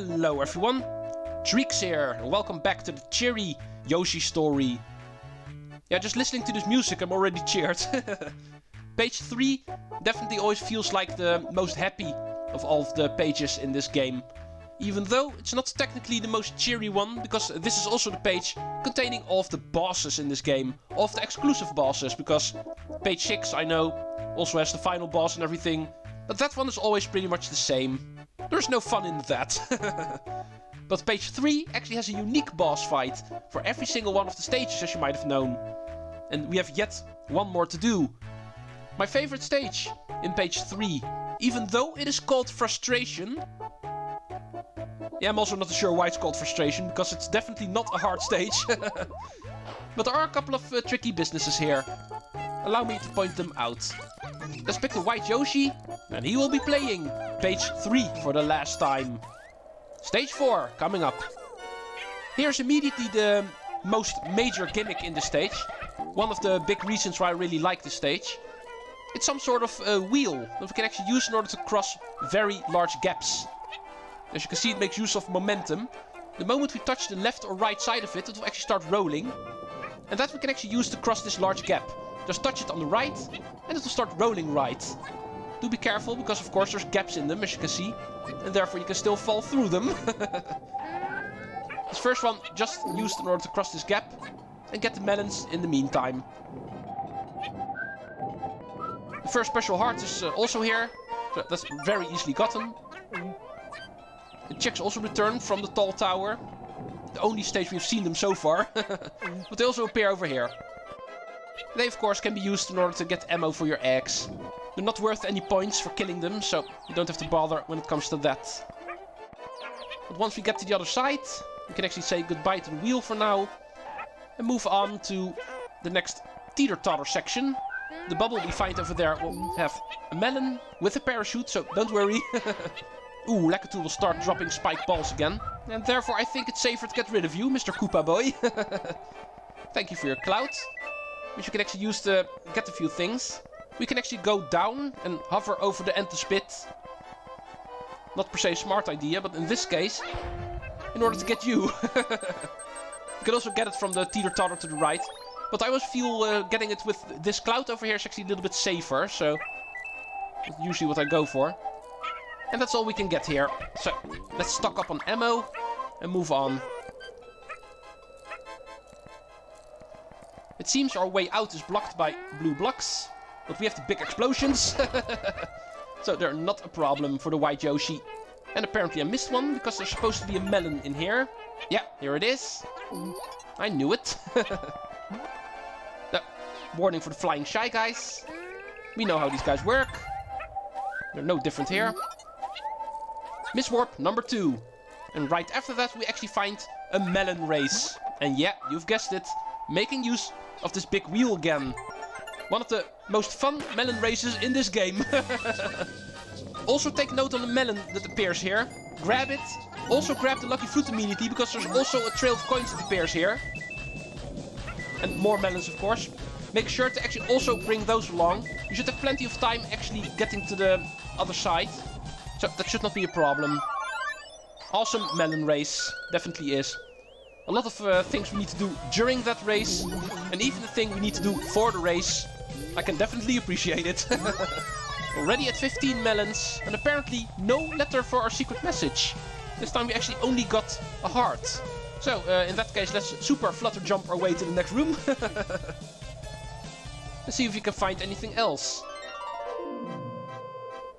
Hello everyone, Treecks here, and welcome back to the cheery Yoshi Story. Yeah, just listening to this music I'm already cheered. Page 3 definitely always feels like the most happy of all of the pages in this game. Even though it's not technically the most cheery one, because this is also the page containing all of the bosses in this game. All of the exclusive bosses, because page 6, I know, also has the final boss and everything. But that one is always pretty much the same. There's no fun in that. But page 3 actually has a unique boss fight for every single one of the stages, as you might have known. And we have yet one more to do. My favorite stage in page 3, even though it is called Frustration. Yeah, I'm also not sure why it's called Frustration, because it's definitely not a hard stage. But there are a couple of tricky businesses here. Allow me to point them out. Let's pick the white Yoshi, and he will be playing page 3 for the last time. Stage 4 coming up. Here's immediately the most major gimmick in the stage. One of the big reasons why I really like this stage. It's some sort of wheel that we can actually use in order to cross very large gaps. As you can see, it makes use of momentum. The moment we touch the left or right side of it, it will actually start rolling. And that we can actually use to cross this large gap. Just touch it on the right, and it will start rolling right. Do be careful, because of course there's gaps in them, as you can see. And therefore you can still fall through them. This first one just used in order to cross this gap. And get the melons in the meantime. The first special heart is also here. So that's very easily gotten. The chicks also return from the tall tower. The only stage we've seen them so far. But they also appear over here. They of course can be used in order to get ammo for your eggs. They're not worth any points for killing them, so you don't have to bother when it comes to that. But once we get to the other side, we can actually say goodbye to the wheel for now. And move on to the next teeter-totter section. The bubble we find over there will have a melon with a parachute, so don't worry. Ooh, Lakitu will start dropping spike balls again. And therefore I think it's safer to get rid of you, Mr. Koopa Boy. Thank you for your clout. Which you can actually use to get a few things. We can actually go down and hover over the Entus pit. Not per se a smart idea, but in this case, in order to get you. You can also get it from the teeter-totter to the right. But I always feel getting it with this cloud over here is actually a little bit safer, so that's usually what I go for. And that's all we can get here. So let's stock up on ammo and move on. It seems our way out is blocked by blue blocks, but we have the big explosions. So they're not a problem for the white Yoshi. And apparently I missed one, because there's supposed to be a melon in here. Yeah, here it is. I knew it. Warning for the flying shy guys. We know how these guys work. They're no different here. Miss Warp number 2. And right after that we actually find a melon race. And yeah, you've guessed it. Making use of this big wheel again. One of the most fun melon races in this game. Also take note on the melon that appears here. Grab it. Also grab the lucky fruit immediately, because there's also a trail of coins that appears here. And more melons, of course. Make sure to actually also bring those along. You should have plenty of time actually getting to the other side. So that should not be a problem. Awesome melon race. Definitely is. A lot of things we need to do during that race. And even the thing we need to do for the race. I can definitely appreciate it. Already at 15 melons. And apparently no letter for our secret message. This time we actually only got a heart. So in that case let's super flutter jump our way to the next room. And see if we can find anything else.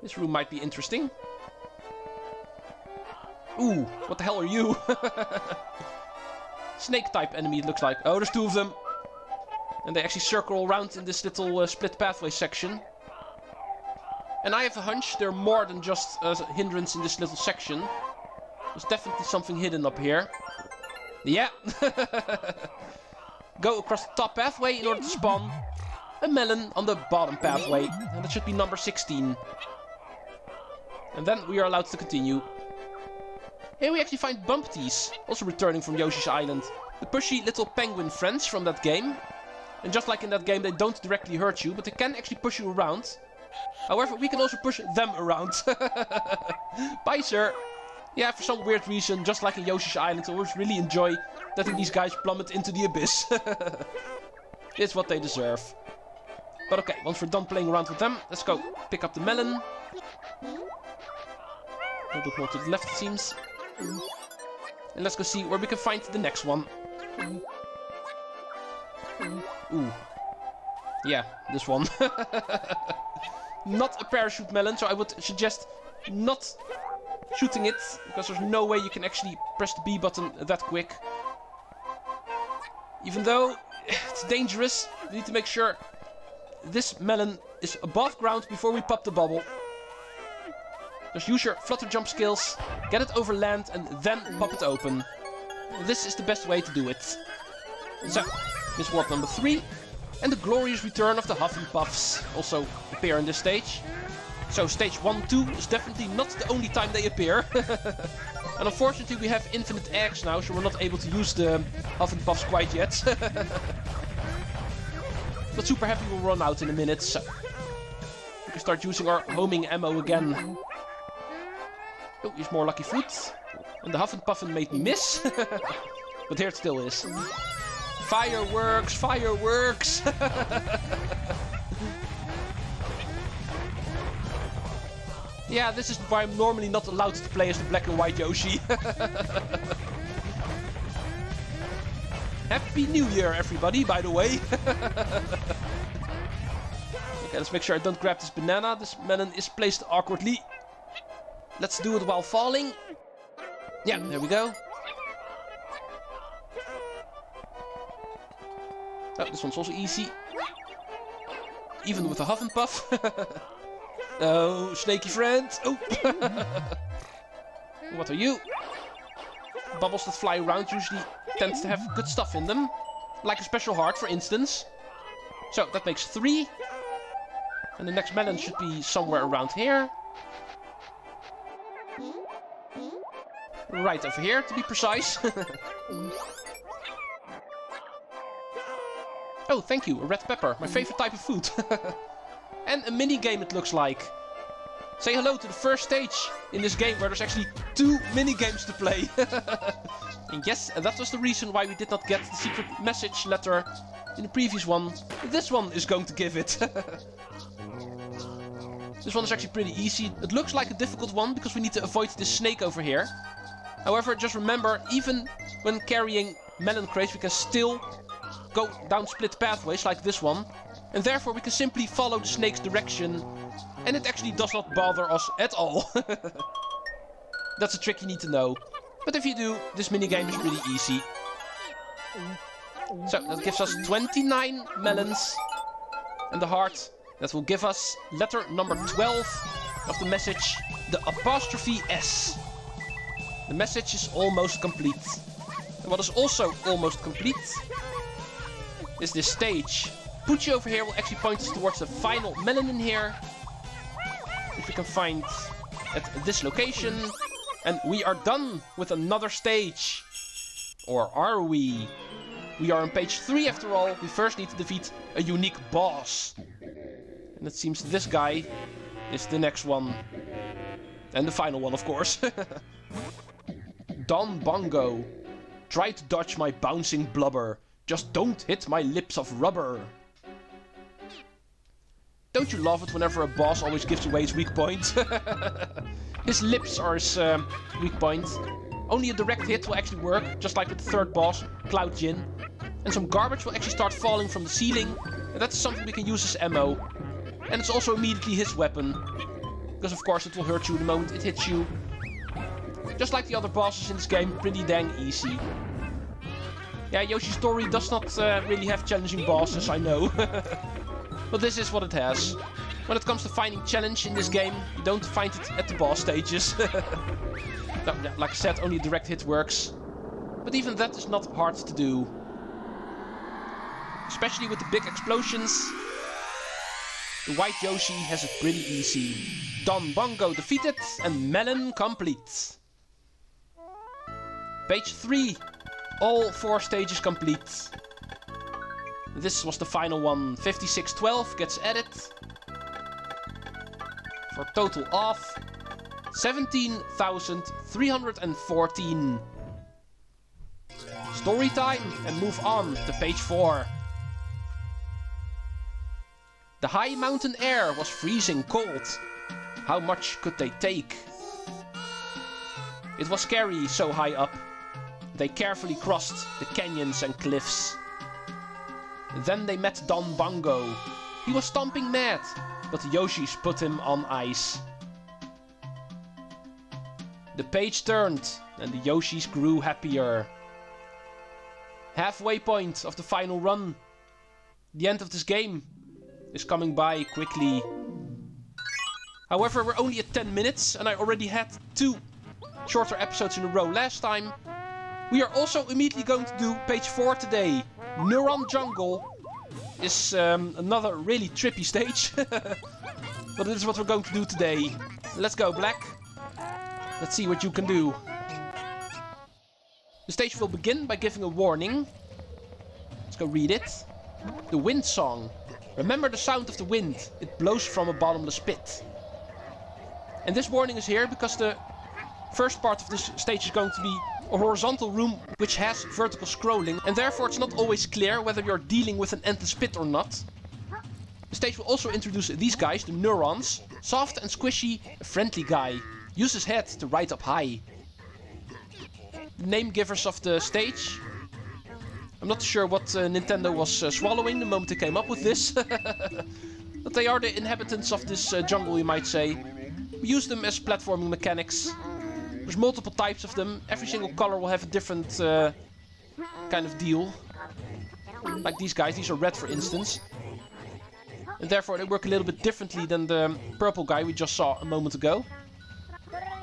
This room might be interesting. Ooh, what the hell are you? Snake type enemy it looks like. Oh, there's 2 of them. And they actually circle around in this little split pathway section. And I have a hunch they're more than just a hindrance in this little section. There's definitely something hidden up here. Yeah. Go across the top pathway in order to spawn a melon on the bottom pathway. And that should be number 16. And then we are allowed to continue. Here we actually find Bumpties, also returning from Yoshi's Island. The pushy little penguin friends from that game. And just like in that game, they don't directly hurt you, but they can actually push you around. However, we can also push them around. Bye, sir. Yeah, for some weird reason, just like in Yoshi's Island, I always really enjoy letting these guys plummet into the abyss. It's what they deserve. But okay, once we're done playing around with them, let's go pick up the melon. A little bit more to the left, it seems. And let's go see where we can find the next one. Ooh. Yeah, this one. Not a parachute melon, so I would suggest not shooting it, because there's no way you can actually press the B button that quick. Even though it's dangerous, we need to make sure this melon is above ground before we pop the bubble. Just use your flutter jump skills, get it over land, and then pop it open. This is the best way to do it. So, Miss Warp number 3. And the glorious return of the Hufflepuffs also appear in this stage. So stage 1, 2 is definitely not the only time they appear. And unfortunately we have infinite eggs now, so we're not able to use the Hufflepuffs quite yet. But Super Happy will run out in a minute, so we can start using our homing ammo again. Oh, here's more lucky fruit. And the Hufflepuffin made me miss. But here it still is. Fireworks! Fireworks! Yeah, this is why I'm normally not allowed to play as the black and white Yoshi. Happy New Year, everybody, by the way. Okay, let's make sure I don't grab this banana. This melon is placed awkwardly. Let's do it while falling. Yeah, there we go. Oh, this one's also easy. Even with a Hufflepuff. Oh, snaky friend. Oh. What are you? Bubbles that fly around usually tend to have good stuff in them. Like a special heart, for instance. So, that makes 3. And the next melon should be somewhere around here. Right over here, to be precise. Oh, thank you, a red pepper, my favorite type of food. And a mini-game, it looks like. Say hello to the first stage in this game where there's actually 2 mini-games to play. And yes, that was the reason why we did not get the secret message letter in the previous one. This one is going to give it. This one is actually pretty easy. It looks like a difficult one because we need to avoid this snake over here. However, just remember, even when carrying melon crates, we can still go down split pathways like this one. And therefore we can simply follow the snake's direction. And it actually does not bother us at all. That's a trick you need to know. But if you do, this minigame is really easy. So, that gives us 29 melons. And the heart, that will give us letter number 12 of the message, the apostrophe S. The message is almost complete. And what is also almost complete is this stage. Poochie over here will actually point us towards the final melon in here. Which we can find at this location. And we are done with another stage. Or are we? We are on page 3 after all. We first need to defeat a unique boss. And it seems this guy is the next one. And the final one, of course. Don Bongo. Try to dodge my bouncing blubber. Just don't hit my lips of rubber. Don't you love it whenever a boss always gives away his weak point? His lips are his weak point. Only a direct hit will actually work, just like with the third boss, Cloud Jin. And some garbage will actually start falling from the ceiling. And that's something we can use as ammo. And it's also immediately his weapon. Because of course it will hurt you the moment it hits you. Just like the other bosses in this game, pretty dang easy. Yeah, Yoshi Story does not really have challenging bosses, I know. But this is what it has. When it comes to finding challenge in this game, you don't find it at the boss stages. No, like I said, only a direct hit works. But even that is not hard to do. Especially with the big explosions. The white Yoshi has it pretty easy. Don Bongo defeated and melon complete. Page 3. All 4 stages complete. This was the final one. 5612 gets added. For a total of 17,000 314. Story time and move on to page 4. The high mountain air was freezing cold. How much could they take? It was scary so high up. They carefully crossed the canyons and cliffs. Then they met Don Bongo. He was stomping mad, but the Yoshis put him on ice. The page turned and the Yoshis grew happier. Halfway point of the final run. The end of this game is coming by quickly. However, we're only at 10 minutes and I already had 2 shorter episodes in a row last time. We are also immediately going to do page 4 today. Neuron Jungle is another really trippy stage. But this is what we're going to do today. Let's go, Black. Let's see what you can do. The stage will begin by giving a warning. Let's go read it. The wind song. Remember the sound of the wind. It blows from a bottomless pit. And this warning is here because the first part of this stage is going to be a horizontal room which has vertical scrolling, and therefore it's not always clear whether you're dealing with an endless pit or not. The stage will also introduce these guys, the Neurons. Soft and squishy, a friendly guy. Use his head to ride up high. The name givers of the stage. I'm not sure what Nintendo was swallowing the moment they came up with this. But they are the inhabitants of this jungle, you might say. We use them as platforming mechanics. There's multiple types of them. Every single color will have a different kind of deal. Like these guys. These are red, for instance. And therefore they work a little bit differently than the purple guy we just saw a moment ago.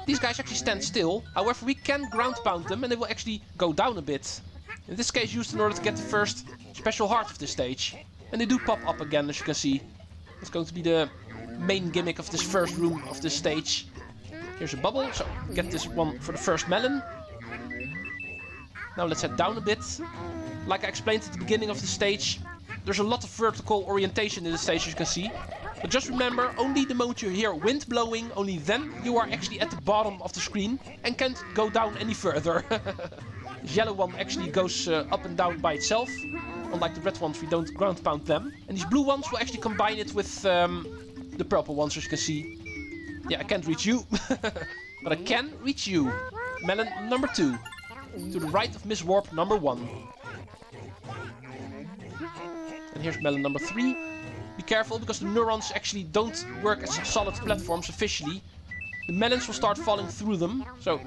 These guys actually stand still. However, we can ground pound them and they will actually go down a bit. In this case used in order to get the first special heart of this stage. And they do pop up again, as you can see. It's going to be the main gimmick of this first room of this stage. Here's a bubble, so get this one for the first melon. Now let's head down a bit. Like I explained at the beginning of the stage, there's a lot of vertical orientation in the stage, as you can see. But just remember, only the moment you hear wind blowing, only then you are actually at the bottom of the screen and can't go down any further. This yellow one actually goes up and down by itself. Unlike the red ones, we don't ground pound them. And these blue ones will actually combine it with the purple ones, as you can see. Yeah, I can't reach you. But I can reach you. Melon number 2. To the right of Miss Warp number 1. And here's melon number 3. Be careful, because the neurons actually don't work as solid platforms officially. The melons will start falling through them. So,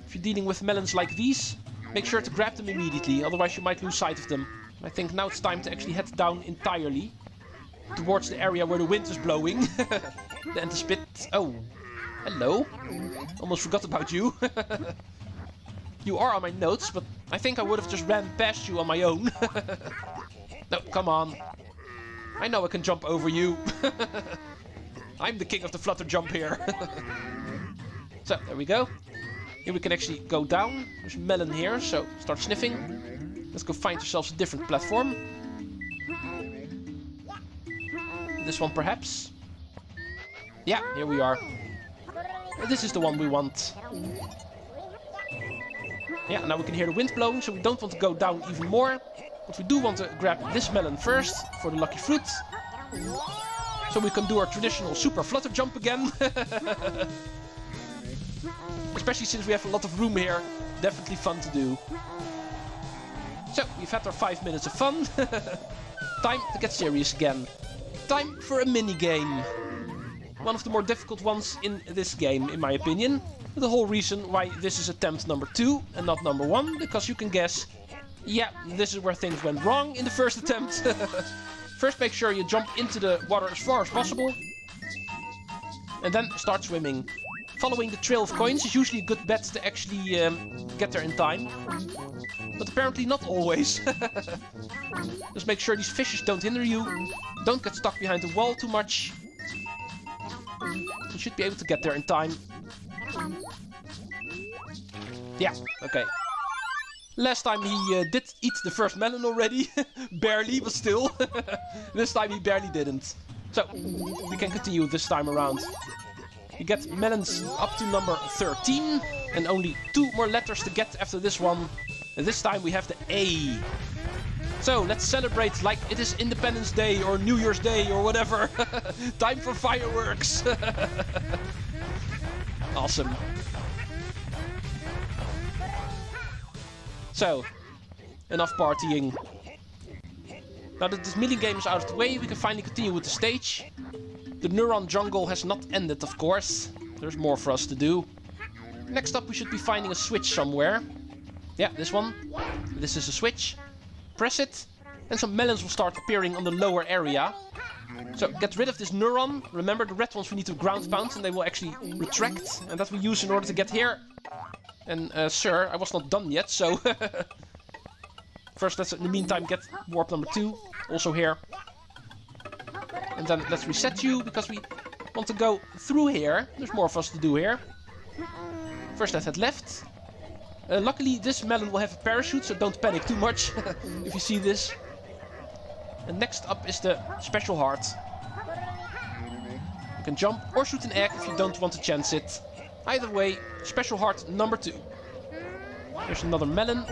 if you're dealing with melons like these, make sure to grab them immediately, otherwise you might lose sight of them. I think now it's time to actually head down entirely. Towards the area where the wind is blowing. The end is spit. Oh, hello. Almost forgot about you. You are on my notes, but I think I would have just ran past you on my own. No, come on. I know I can jump over you. I'm the king of the flutter jump here. So, there we go. Here we can actually go down. There's a melon here, so start sniffing. Let's go find ourselves a different platform. This one, perhaps? Yeah, here we are. This is the one we want. Yeah, now we can hear the wind blowing, so we don't want to go down even more. But we do want to grab this melon first for the lucky fruit. So we can do our traditional super flutter jump again. Especially since we have a lot of room here. Definitely fun to do. So, we've had our 5 minutes of fun. Time to get serious again. Time for a mini-game. One of the more difficult ones in this game, in my opinion. The whole reason why this is attempt number 2 and not number 1, because you can guess, yeah, this is where things went wrong in the first attempt. First, make sure you jump into the water as far as possible. And then start swimming. Following the trail of coins is usually a good bet to actually get there in time. But apparently not always. Just make sure these fishes don't hinder you. Don't get stuck behind the wall too much. You should be able to get there in time. Yeah, okay. Last time he did eat the first melon already. Barely, but still. This time he barely didn't. So, we can continue this time around. You get melons up to number 13. And only 2 more letters to get after this one. And this time we have the A. So let's celebrate like it is Independence Day or New Year's Day or whatever. Time for fireworks. Awesome. So, enough partying. Now that this mini game is out of the way, we can finally continue with the stage. The Neuron jungle has not ended, of course. There's more for us to do. Next up, we should be finding a switch somewhere. Yeah, this one. This is a switch. Press it, and some melons will start appearing on the lower area. So get rid of this neuron. Remember, the red ones we need to ground pound, and they will actually retract. And that we use in order to get here. And sir, I was not done yet, so... First, let's in the meantime get warp number 2. Also here. And then let's reset you, because we want to go through here. There's more for us to do here. First, let's head left. Luckily, this melon will have a parachute, so don't panic too much if you see this. And next up is the special heart. You can jump or shoot an egg if you don't want to chance it. Either way, special heart number 2. There's another melon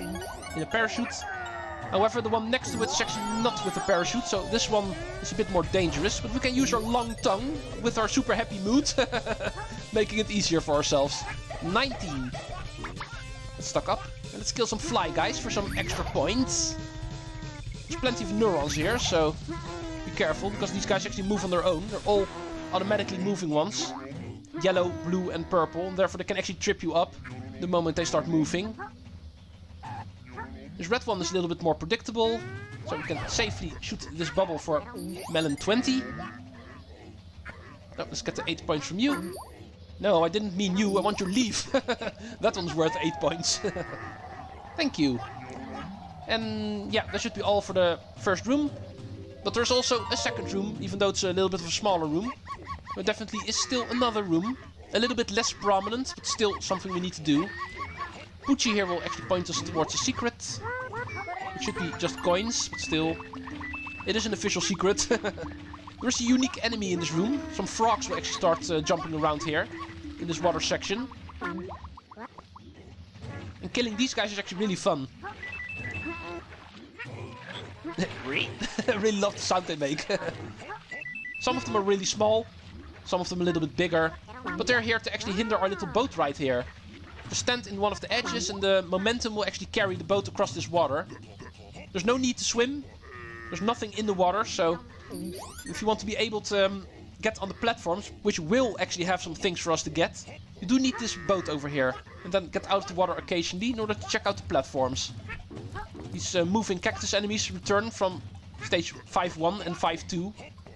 in a parachute. However, the one next to it is actually not with a parachute, so this one is a bit more dangerous. But we can use our long tongue with our super happy mood, making it easier for ourselves. 19. Let's stock up. And let's kill some fly guys for some extra points. There's plenty of neurons here, so be careful, because these guys actually move on their own. They're all automatically moving ones. Yellow, blue and purple, and therefore they can actually trip you up the moment they start moving. This red one is a little bit more predictable, so we can safely shoot this bubble for melon 20. Oh, let's get the 8 points from you. No, I didn't mean you, I want your leaf. That one's worth 8 points. Thank you. And yeah, that should be all for the first room. But there's also a second room, even though it's a little bit of a smaller room. There definitely is still another room. A little bit less prominent, but still something we need to do. Poochie here will actually point us towards a secret. It should be just coins, but still, it is an official secret. There is a unique enemy in this room. Some frogs will actually start jumping around here, in this water section. And killing these guys is actually really fun. I really love the sound they make. Some of them are really small, some of them a little bit bigger. But they're here to actually hinder our little boat ride here. Just stand in one of the edges and the momentum will actually carry the boat across this water. There's no need to swim. There's nothing in the water, so if you want to be able to get on the platforms, which will actually have some things for us to get, you do need this boat over here. And then get out of the water occasionally in order to check out the platforms. These moving cactus enemies return from stage 5-1 and 5-2.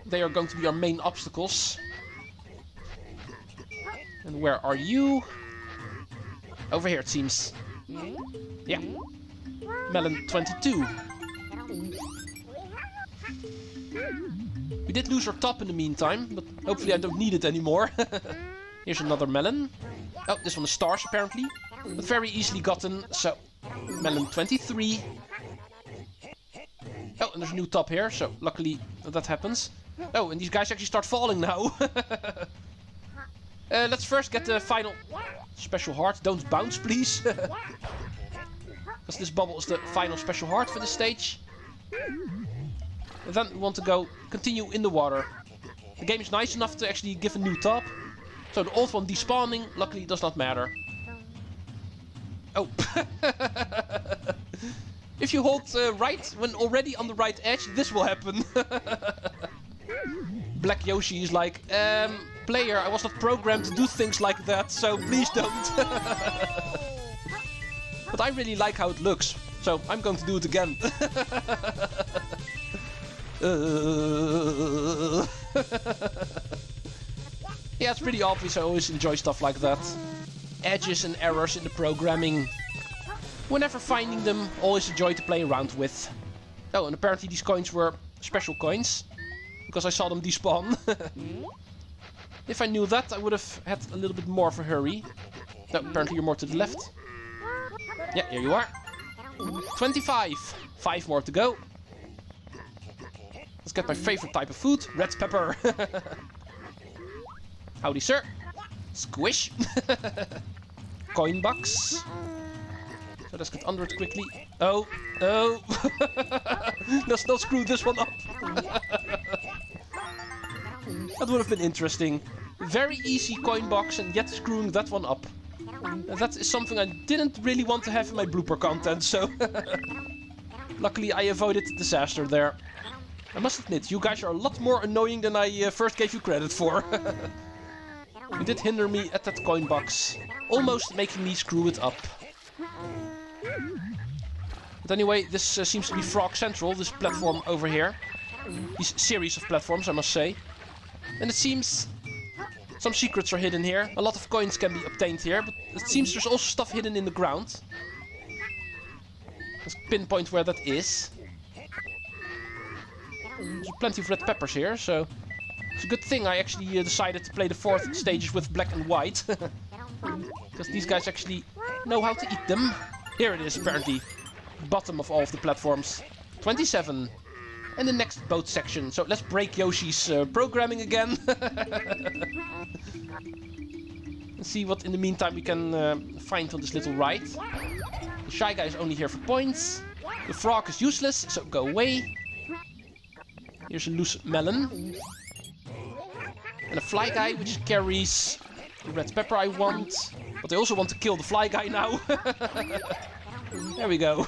They are going to be our main obstacles. And where are you? Over here, it seems. Yeah. Melon 22. We did lose our top in the meantime, but hopefully I don't need it anymore. Here's another melon. Oh, this one is stars, apparently. But very easily gotten, so... Melon 23. Oh, and there's a new top here, so luckily that happens. Oh, and these guys actually start falling now. Let's first get the final... special heart. Don't bounce, please. Because this bubble is the final special heart for this stage. And then we want to go continue in the water. The game is nice enough to actually give a new top. So the old one despawning, luckily, does not matter. Oh. If you hold right when already on the right edge, this will happen. Black Yoshi is like, player, I was not programmed to do things like that, so please don't. But I really like how it looks, so I'm going to do it again. Yeah, it's pretty obvious, I always enjoy stuff like that. Edges and errors in the programming. Whenever finding them, always a joy to play around with. Oh, and apparently these coins were special coins. Because I saw them despawn. If I knew that, I would have had a little bit more of a hurry. No, apparently you're more to the left. Yeah, here you are. 25. 5 more to go. Let's get my favorite type of food. Red pepper. Howdy, sir. Squish. Coin box. So let's get under it quickly. Oh, oh. Let's not screw this one up. That would have been interesting. Very easy coin box and yet screwing that one up. That is something I didn't really want to have in my blooper content, so... Luckily I avoided disaster there. I must admit, you guys are a lot more annoying than I first gave you credit for. You did hinder me at that coin box, almost making me screw it up. But anyway, this seems to be Frog Central, this platform over here. These series of platforms, I must say. And it seems some secrets are hidden here. A lot of coins can be obtained here, but it seems there's also stuff hidden in the ground. Let's pinpoint where that is. There's plenty of red peppers here, so it's a good thing I actually decided to play the 4th stages with black and white. Because these guys actually know how to eat them. Here it is, apparently. Bottom of all of the platforms. 27. And the next boat section. So let's break Yoshi's programming again. And see what in the meantime we can find on this little ride. The Shy Guy is only here for points. The frog is useless, so go away. Here's a loose melon. And a Fly Guy, which carries the red pepper I want. But I also want to kill the Fly Guy now. There we go.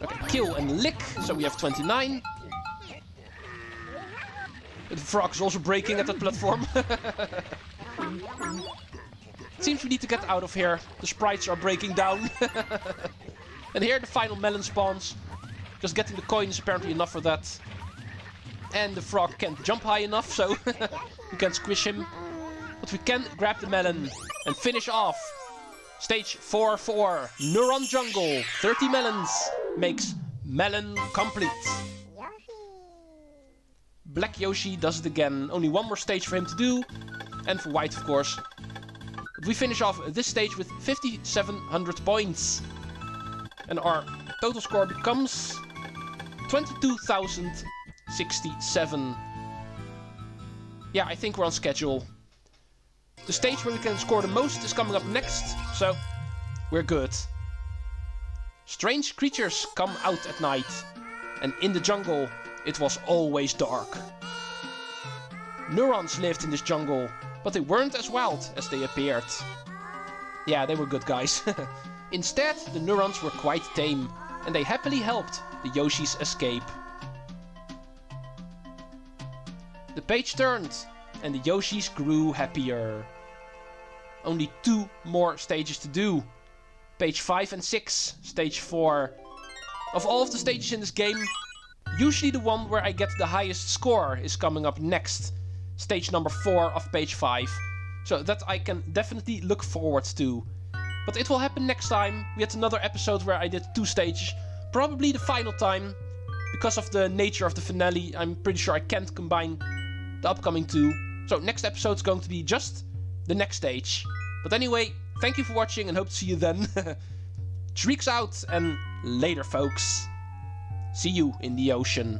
Okay, kill and lick, so we have 29. The frog is also breaking at that platform. It seems we need to get out of here. The sprites are breaking down. And here the final melon spawns. Just getting the coin is apparently enough for that. And the frog can't jump high enough, so we can't squish him. But we can grab the melon and finish off. Stage 4-4, Neuron Jungle. 30 melons makes melon complete. Black Yoshi does it again. Only one more stage for him to do. And for white, of course. But we finish off this stage with 5,700 points. And our total score becomes 22,067. Yeah, I think we're on schedule. The stage where we can score the most is coming up next, so we're good. Strange creatures come out at night, and in the jungle it was always dark. Neurons lived in this jungle, but they weren't as wild as they appeared. Yeah, they were good guys. Instead, the Neurons were quite tame, and they happily helped the Yoshis escape. The page turned, and the Yoshis grew happier. Only 2 more stages to do. Page 5 and 6, stage 4. Of all of the stages in this game, usually the one where I get the highest score is coming up next. Stage number 4 of page 5. So that I can definitely look forward to. But it will happen next time. We had another episode where I did 2 stages. Probably the final time. Because of the nature of the finale, I'm pretty sure I can't combine the upcoming 2. So next episode is going to be just the next stage. But anyway, thank you for watching and hope to see you then. Treecks out and later, folks. See you in the ocean.